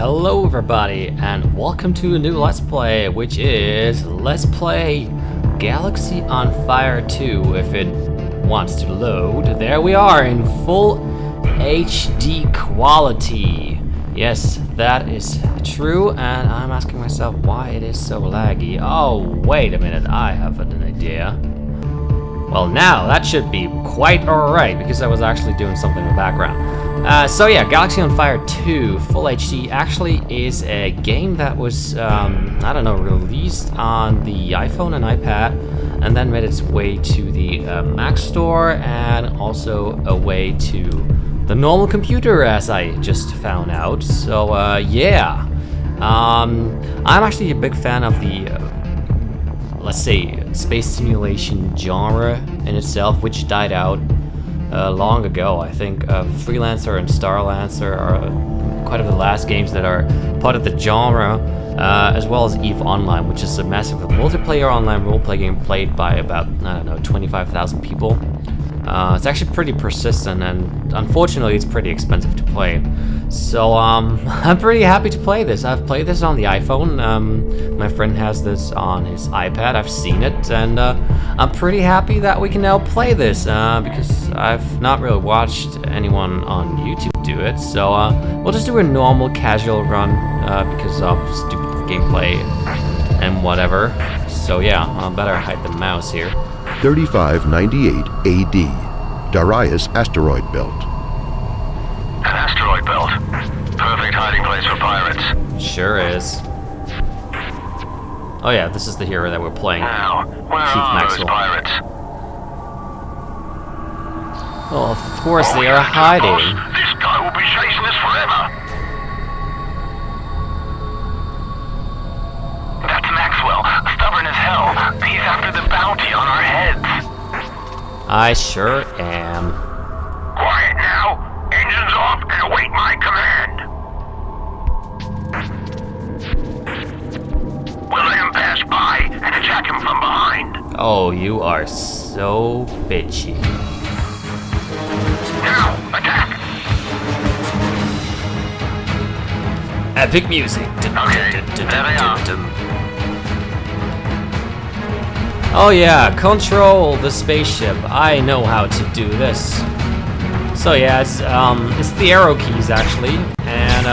Hello everybody, and welcome to a new Let's Play, which is Let's Play Galaxy on Fire 2, if it wants to load. There we are, in full HD quality. Yes, that is true, and I'm asking myself why it is so laggy. Oh, wait a minute, I have an idea. Well, now that should be quite alright, because I was actually doing something in the background. So yeah, Galaxy on Fire 2 Full HD actually is a game that was, I don't know, released on the iPhone and iPad, and then made its way to the Mac Store, and also a way to the normal computer, as I just found out. So yeah, I'm actually a big fan of the, let's say, space simulation genre in itself, which died out long ago. I think Freelancer and Starlancer are quite of the last games that are part of the genre, as well as EVE Online, which is a massive multiplayer online roleplay game played by about, I don't know, 25,000 people. It's actually pretty persistent, and unfortunately it's pretty expensive to play. So I'm pretty happy to play this. I've played this on the iPhone. My friend has this on his iPad. I've seen it, and I'm pretty happy that we can now play this, because I've not really watched anyone on YouTube do it. So we'll just do a normal casual run because of stupid gameplay and whatever. So yeah, I better hide the mouse here. 3598 AD, Darius Asteroid Belt. An asteroid belt. Perfect hiding place for pirates. Sure is. Oh yeah, this is the hero that we're playing. Now, where Keith are Maxwell. those pirates? Well, of course they are hiding. This guy will be chasing us forever. That's Maxwell, stubborn as hell. He's after the bounty on our heads. I sure am. Quiet now. Engines off and await my command. We'll let him pass by and attack him from behind. Oh, you are so bitchy. Now, attack! Epic music. Okay, there they are. Oh yeah, control the spaceship. I know how to do this. So yeah, it's the arrow keys actually, and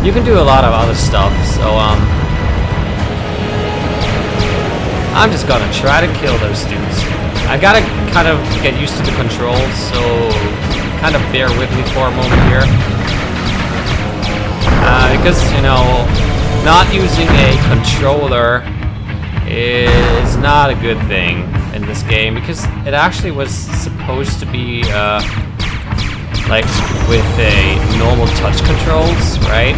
you can do a lot of other stuff. So I'm just gonna try to kill those dudes. I gotta kind of get used to the controls, so kind of bear with me for a moment here, because you know, not using a controller is not a good thing in this game, because it actually was supposed to be like with a normal touch controls, right?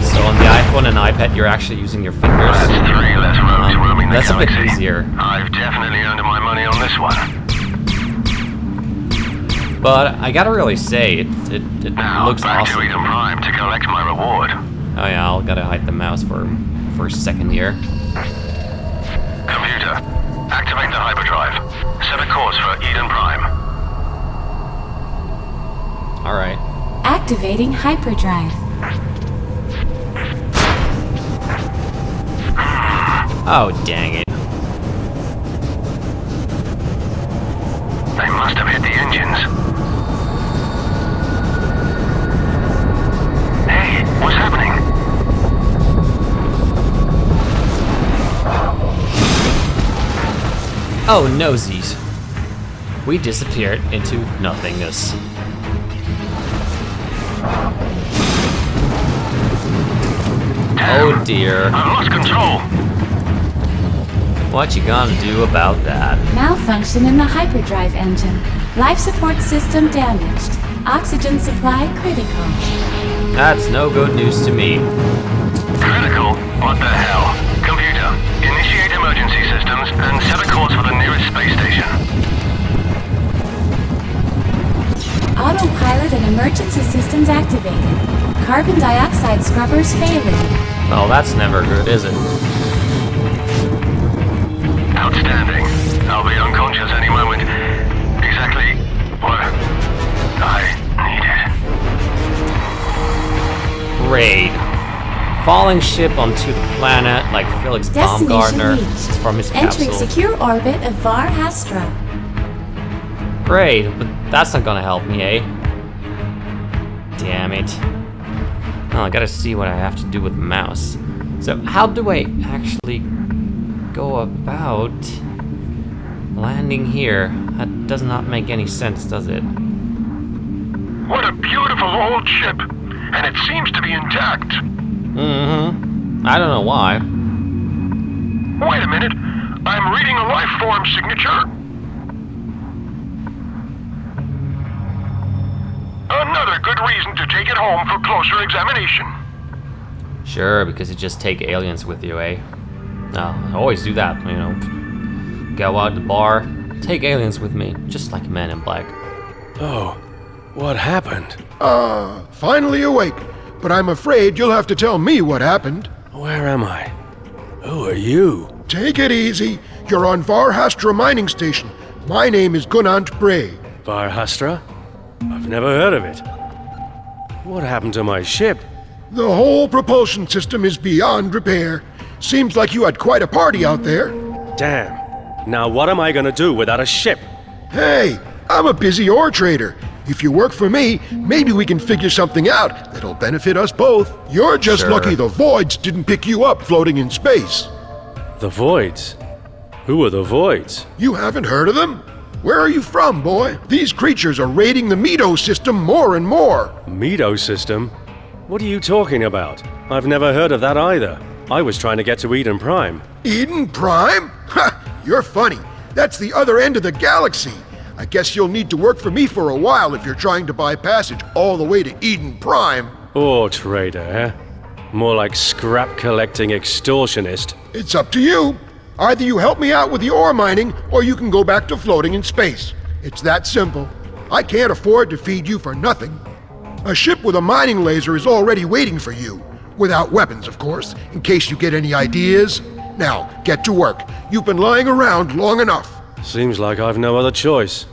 So on the iPhone and iPad you're actually using your fingers. That's three less rogues roaming the that's a bit galaxy. easier. I've definitely earned my money on this one. But I gotta really say, it Now, looks back awesome. to Eden Prime to collect my reward. Oh yeah, I'll gotta hide the mouse for a second here. Computer, activate the hyperdrive. Set a course for Eden Prime. Alright. Activating hyperdrive. Oh, dang it. They must have hit the engines. Hey, what's happening? Oh, nosies. We disappeared into nothingness. Oh dear. I've lost control. What you gonna do about that? Malfunction in the hyperdrive engine. Life support system damaged. Oxygen supply critical. That's no good news to me. Critical? What the hell? Computer, initiate emergency systems and set a course for the nearest space station. Autopilot and emergency systems activated. Carbon dioxide scrubbers failing. Well, that's never good, is it? Outstanding. I'll be unconscious any moment. Exactly what I falling ship onto the planet like Felix Destination Baumgartner reached. from his Entering capsule. secure orbit of Var Hastra. Great, but that's not gonna help me, eh? Damn it. Oh, I gotta see what I have to do with the mouse. So how do I actually go about landing here? That does not make any sense, does it? What a beautiful old ship, and it seems to be intact. Mm-hmm. I don't know why. Wait a minute, I'm reading a life form signature. Another good reason to take it home for closer examination. Sure, because you just take aliens with you, eh? No, I always do that, you know. Go out to the bar, take aliens with me, just like Men in Black. Oh, what happened? Finally awake, but I'm afraid you'll have to tell me what happened. Where am I? Who are you? Take it easy. You're on Varhastra mining station. My name is Gunant Bray. Varhastra? I've never heard of it. What happened to my ship? The whole propulsion system is beyond repair. Seems like you had quite a party out there. Damn. Now what am I gonna do without a ship? Hey, I'm a busy ore trader. If you work for me, maybe we can figure something out that'll benefit us both. You're just Sure. lucky the Voids didn't pick you up floating in space. The Voids? Who are the Voids? You haven't heard of them? Where are you from, boy? These creatures are raiding the Meadow system more and more. Meadow system? What are you talking about? I've never heard of that either. I was trying to get to Eden Prime. Eden Prime? Ha! You're funny. That's the other end of the galaxy. I guess you'll need to work for me for a while if you're trying to buy passage all the way to Eden Prime. Ore trader, eh? More like scrap collecting extortionist. It's up to you. Either you help me out with the ore mining, or you can go back to floating in space. It's that simple. I can't afford to feed you for nothing. A ship with a mining laser is already waiting for you. Without weapons, of course, in case you get any ideas. Now, get to work. You've been lying around long enough. Seems like I've no other choice.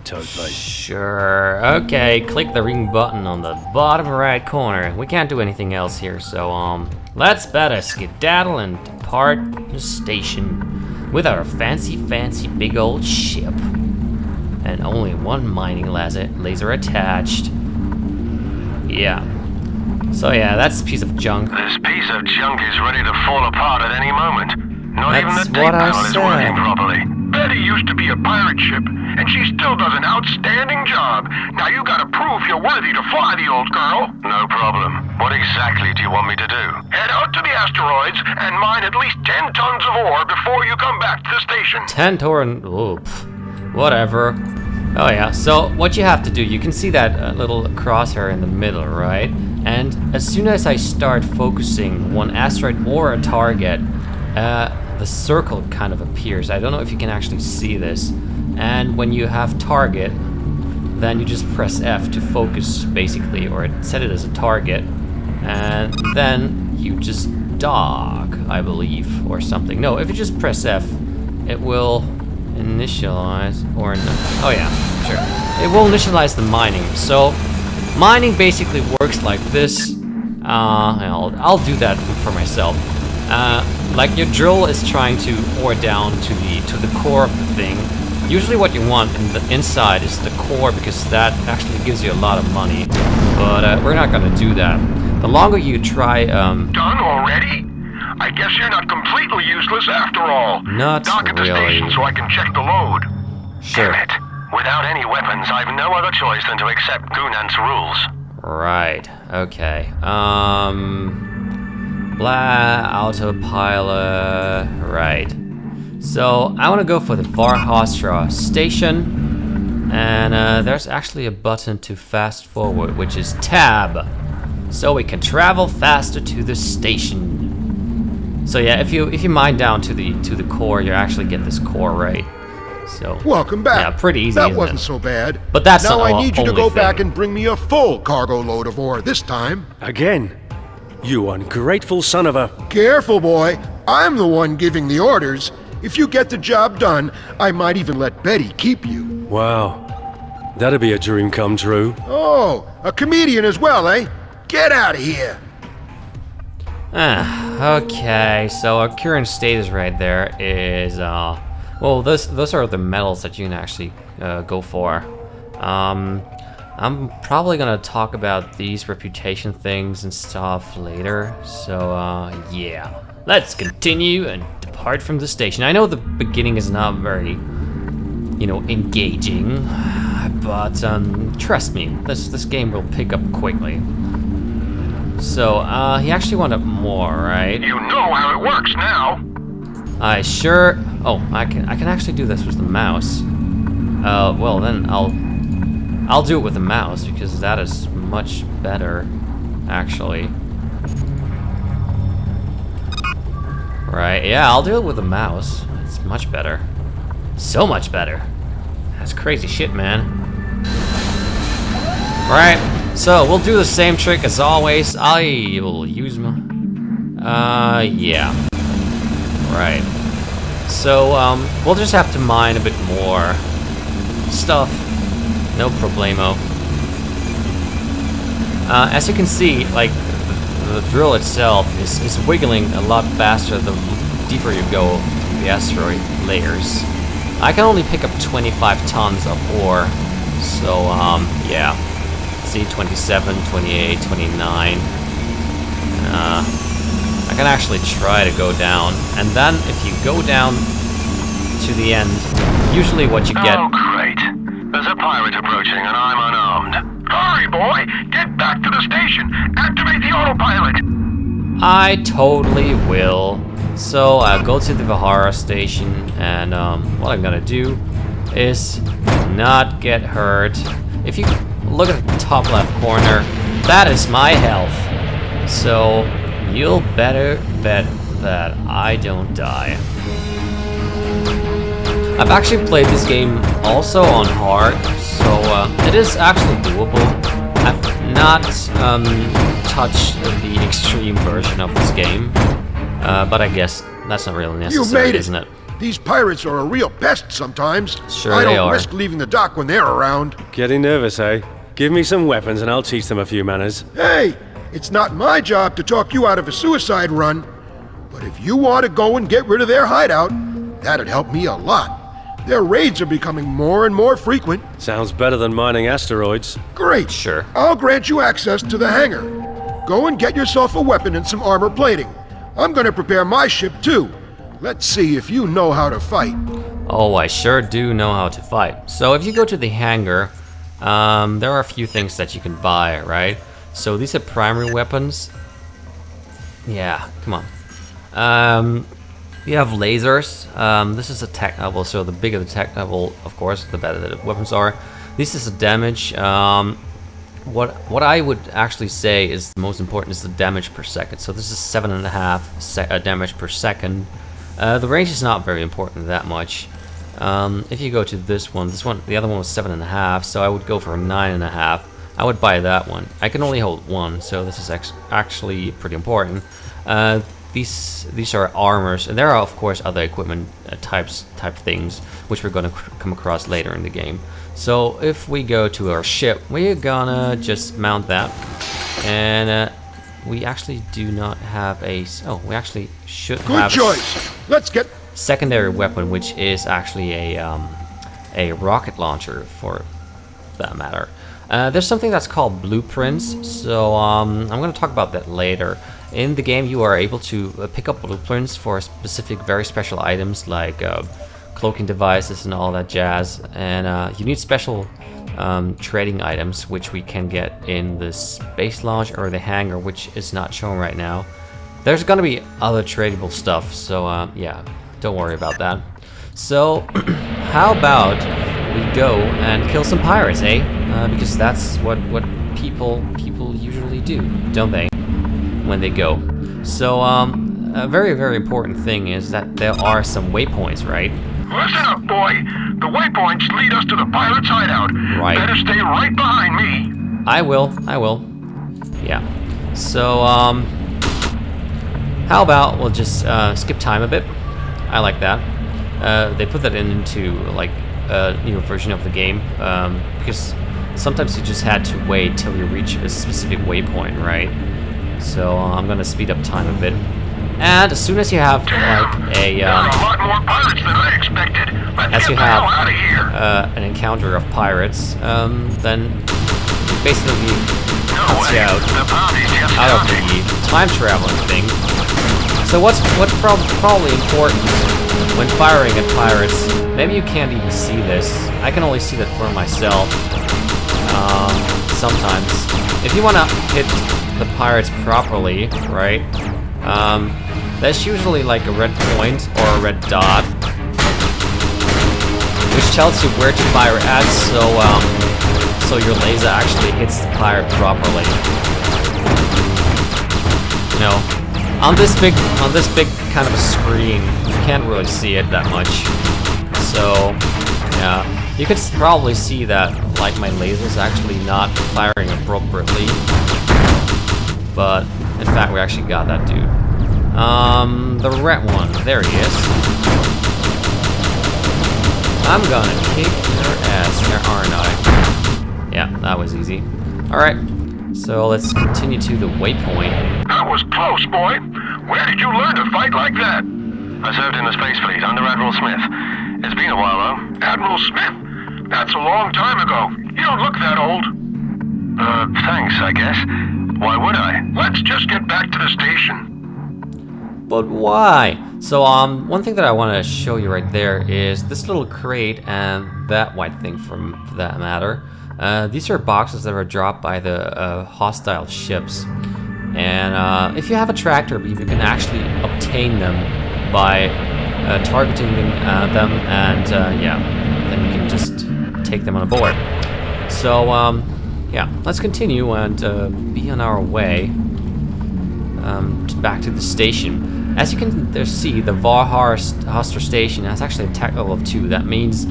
Toadface. Sure. Okay, click the ring button on the bottom right corner. We can't do anything else here, so let's better skedaddle and depart the station with our fancy big old ship. And only one mining laser attached. Yeah. So yeah, that's a piece of junk. This piece of junk is ready to fall apart at any moment. Not even That's the tape what I panel is said. working properly. Betty used to be a pirate ship, and she still does an outstanding job. Now you gotta prove you're worthy to fly the old girl. No problem. What exactly do you want me to do? Head out to the asteroids and mine at least 10 tons of ore before you come back to the station. 10 torrent. Whatever. Oh yeah, so what you have to do, you can see that little crosshair in the middle, right? And as soon as I start focusing one asteroid or a target, the circle kind of appears. I don't know if you can actually see this. And when you have target, then you just press F to focus, basically, or set it as a target. And then you just dock, I believe, or something. No, if you just press F, it will initialize, or no. Oh yeah, sure. It will initialize the mining. So mining basically works like this. I'll do that for myself. Like your drill is trying to ore down to the core of the thing. Usually what you want in the inside is the core, because that actually gives you a lot of money. But we're not gonna do that. The longer you try, Done already? I guess you're not completely useless after all. Not Dock at the really. station so I can check the load. Sure. Damn it. Without any weapons, I've no other choice than to accept Gunant's rules. Right. Okay. Blah. Autopilot. Right. So I want to go for the Varhastra station, and there's actually a button to fast forward, which is Tab, so we can travel faster to the station. So yeah, if you mine down to the core, you actually get this core, right? So Welcome back. Yeah, pretty easy. That isn't wasn't it? so bad. But that's now not I the need you to only go back thing. and bring me a full cargo load of ore this time. Again? You ungrateful son of a... Careful, boy. I'm the one giving the orders. If you get the job done, I might even let Betty keep you. Wow. That'd be a dream come true. Oh, a comedian as well, eh? Get out of here. Okay, so our current status right there is, well, those are the medals that you can actually go for. I'm probably gonna talk about these reputation things and stuff later, so yeah. Let's continue and depart from the station. I know the beginning is not very, you know, engaging, but trust me, this game will pick up quickly. So, he actually wanted more, right? You know how it works now. I sure... Oh, I can actually do this with the mouse. Well then I'll do it with the mouse because that is much better, actually. Right, yeah, I'll do it with the mouse. It's much better. So much better. That's crazy shit, man. Right, so we'll do the same trick as always. I will use my... yeah. Right. So, we'll just have to mine a bit more stuff. No problemo. As you can see, like, the drill itself is wiggling a lot faster the deeper you go through the asteroid layers. I can only pick up 25 tons of ore, so, yeah. See, 27, 28, 29. I can actually try to go down, and then if you go down to the end, usually what you get... Oh, great. There's a pirate approaching and I'm unarmed. Hurry, boy! Get back to the station! Activate the autopilot! I totally will. So, go to the Vihara station, and what I'm gonna do is not get hurt. If you look at the top left corner, that is my health. So, you'll better bet that I don't die. I've actually played this game also on hard, so it is actually doable. I've not touched the extreme version of this game, but I guess that's not really necessary, You made it. isn't it? These pirates are a real pest sometimes. Sure I they don't are. risk leaving the dock when they're around. Getting nervous, eh? Give me some weapons and I'll teach them a few manners. Hey, it's not my job to talk you out of a suicide run. But if you want to go and get rid of their hideout, that'd help me a lot. Their raids are becoming more and more frequent. Sounds better than mining asteroids. Great. Sure. I'll grant you access to the hangar. Go and get yourself a weapon and some armor plating. I'm going to prepare my ship too. Let's see if you know how to fight. Oh, I sure do know how to fight. So if you go to the hangar, there are a few things that you can buy, right? So these are primary weapons. Yeah, come on. You have lasers. This is a tech level, so the bigger the tech level, of course, the better the weapons are. This is a damage. What I would actually say is the most important is the damage per second. So this is 7.5 damage per second. The range is not very important that much. If you go to this one, the other one was 7.5, so I would go for 9.5. I would buy that one. I can only hold one, so this is actually pretty important. These are armors, and there are of course other equipment type things which we're gonna come across later in the game. So if we go to our ship, we're gonna just mount that, and we actually do not have a. Oh, we actually should Good have choice. Let's get... secondary weapon, which is actually a rocket launcher, for that matter. There's something that's called blueprints, so I'm going to talk about that later. In the game, you are able to pick up blueprints for specific, very special items like cloaking devices and all that jazz. And you need special trading items, which we can get in the space launch or the hangar, which is not shown right now. There's going to be other tradable stuff, so yeah, don't worry about that. So, how about we go and kill some pirates, eh? Because that's what people usually do, don't they? When they go. So, a very, very important thing is that there are some waypoints, right? Listen up, boy. The waypoints lead us to the pirate's hideout. Right. Better stay right behind me. I will. Yeah. So, how about we'll just skip time a bit? I like that. They put that into like a new version of the game because sometimes you just had to wait till you reach a specific waypoint, right? So I'm gonna speed up time a bit. And as soon as you have like a There's a lot more pirates than I expected. Let's as get you the hell have out of here. an encounter of pirates, then basically No cuts you way. out The bounty's just of starting. the time traveling thing. So what's probably important when firing at pirates? Maybe you can't even see this. I can only see that for myself. Sometimes, if you want to hit the pirates properly, right? There's usually like a red point or a red dot, which tells you where to fire at, so your laser actually hits the pirate properly. You know, on this big kind of a screen, you can't really see it that much. So, yeah, you could probably see that like my laser's actually not firing appropriately, but in fact we actually got that dude. The red one, there he is. I'm gonna kick your ass there, aren't I? Yeah, that was easy. Alright, so let's continue to the waypoint. That was close, boy. Where did you learn to fight like that? I served in the Space Fleet under Admiral Smith. It's been a while, though. Admiral Smith? That's a long time ago. You don't look that old. Thanks, I guess. Why would I? Let's just get back to the station. But why? So one thing that I want to show you right there is this little crate and that white thing for that matter. These are boxes that were dropped by the hostile ships. And if you have a tractor beam, you can actually obtain them by targeting them and yeah, then you can just take them on board. So yeah, let's continue and be on our way back to the station. As you can see, the Valhalla station has actually a tech level of 2. That means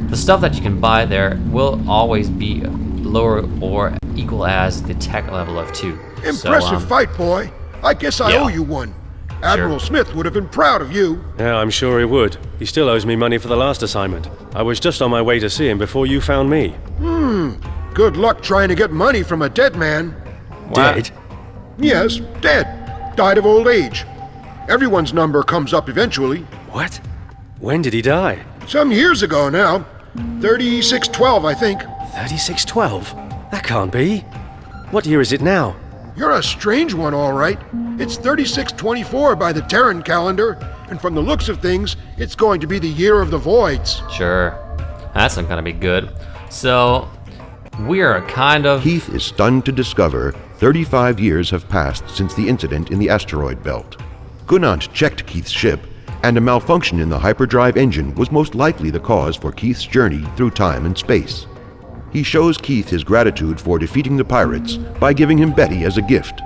the stuff that you can buy there will always be lower or equal as the tech level of 2. Impressive fight, boy. I guess I owe you one. Admiral Smith would have been proud of you. Yeah, I'm sure he would. He still owes me money for the last assignment. I was just on my way to see him before you found me. Good luck trying to get money from a dead man. Dead? Yes, dead. Died of old age. Everyone's number comes up eventually. What? When did he die? Some years ago now. 3612, I think. 3612? That can't be. What year is it now? You're a strange one, all right. It's 3624 by the Terran calendar, and from the looks of things, it's going to be the year of the voids. Sure, that's not gonna be good. So, we are kind of... Keith is stunned to discover 35 years have passed since the incident in the asteroid belt. Gunant checked Keith's ship, and a malfunction in the hyperdrive engine was most likely the cause for Keith's journey through time and space. He shows Keith his gratitude for defeating the pirates by giving him Betty as a gift,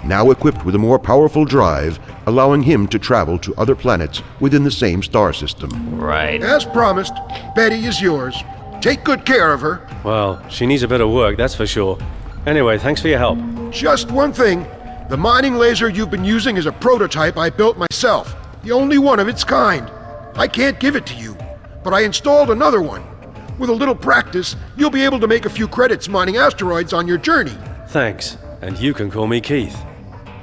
now equipped with a more powerful drive, allowing him to travel to other planets within the same star system. Right. As promised, Betty is yours. Take good care of her. Well, she needs a bit of work, that's for sure. Anyway, thanks for your help. Just one thing. The mining laser you've been using is a prototype I built myself. The only one of its kind. I can't give it to you, but I installed another one. With a little practice, you'll be able to make a few credits mining asteroids on your journey. Thanks. And you can call me Keith.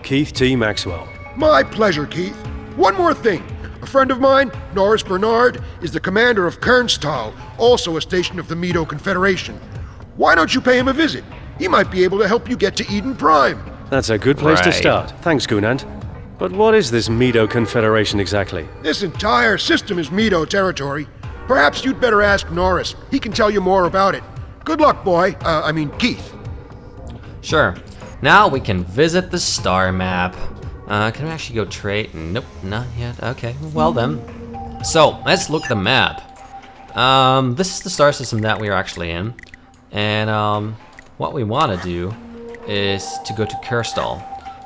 Keith T. Maxwell. My pleasure, Keith. One more thing. A friend of mine, Norris Bernard, is the commander of Kernstal, also a station of the Medo Confederation. Why don't you pay him a visit? He might be able to help you get to Eden Prime. That's a good place to Right. start. Thanks, Gunant. But what is this Medo Confederation exactly? This entire system is Medo territory. Perhaps you'd better ask Norris. He can tell you more about it. Good luck, boy. Keith. Sure. Now we can visit the star map. Can we actually go trade? Nope, not yet. Okay, well then. So, let's look at the map. This is the star system that we are actually in. And what we want to do is to go to Kerstal.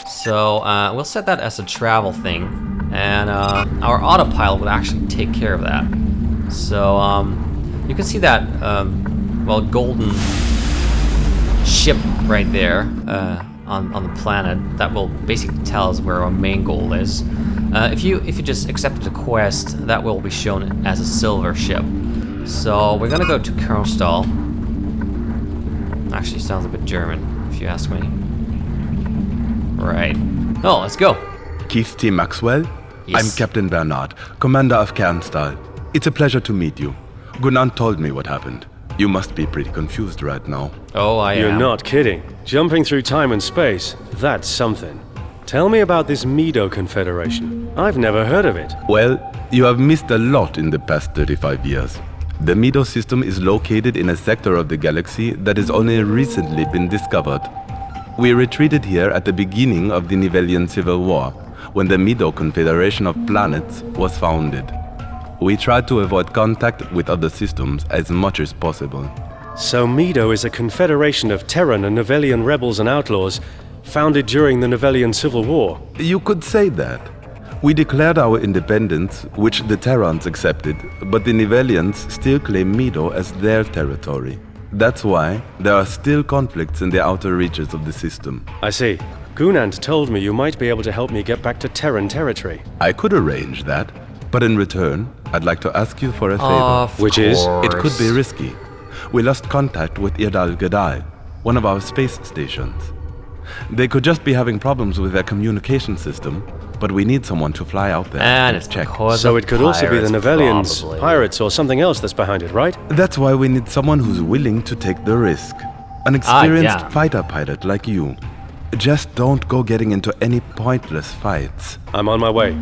So, we'll set that as a travel thing. And our autopilot would actually take care of that. So, you can see that, golden ship right there on the planet that will basically tell us where our main goal is. If you just accept the quest, that will be shown as a silver ship. So we're gonna go to Kerstal. Actually, sounds a bit German, if you ask me. Right. Oh, let's go. Keith T. Maxwell? Yes. I'm Captain Bernard, commander of Kernstahl. It's a pleasure to meet you. Gunnar told me what happened. You must be pretty confused right now. Oh, I am. You're not kidding. Jumping through time and space, that's something. Tell me about this Mido Confederation. I've never heard of it. Well, you have missed a lot in the past 35 years. The Mido system is located in a sector of the galaxy that has only recently been discovered. We retreated here at the beginning of the Nivelian Civil War, when the Mido Confederation of Planets was founded. We tried to avoid contact with other systems as much as possible. So Mido is a confederation of Terran and Nivelian rebels and outlaws founded during the Nivelian Civil War. You could say that. We declared our independence, which the Terrans accepted, but the Nivelians still claim Mido as their territory. That's why there are still conflicts in the outer reaches of the system. I see. Gunant told me you might be able to help me get back to Terran territory. I could arrange that, but in return, I'd like to ask you for a favor. Of Which is? It could be course. risky. We lost contact with Irdal Gadai, one of our space stations. They could just be having problems with their communication system, but we need someone to fly out there And it's check. because So of it could also be the pirates, Nivelians, probably. pirates, or something else that's behind it, right? That's why we need someone who's willing to take the risk. An experienced yeah. fighter pilot like you. Just don't go getting into any pointless fights. I'm on my way.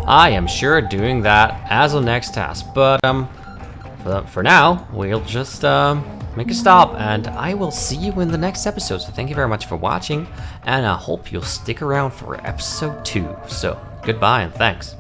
I am sure doing that as a next task, but for now, we'll just make a stop, and I will see you in the next episode. So thank you very much for watching, and I hope you'll stick around for episode 2. So goodbye and thanks.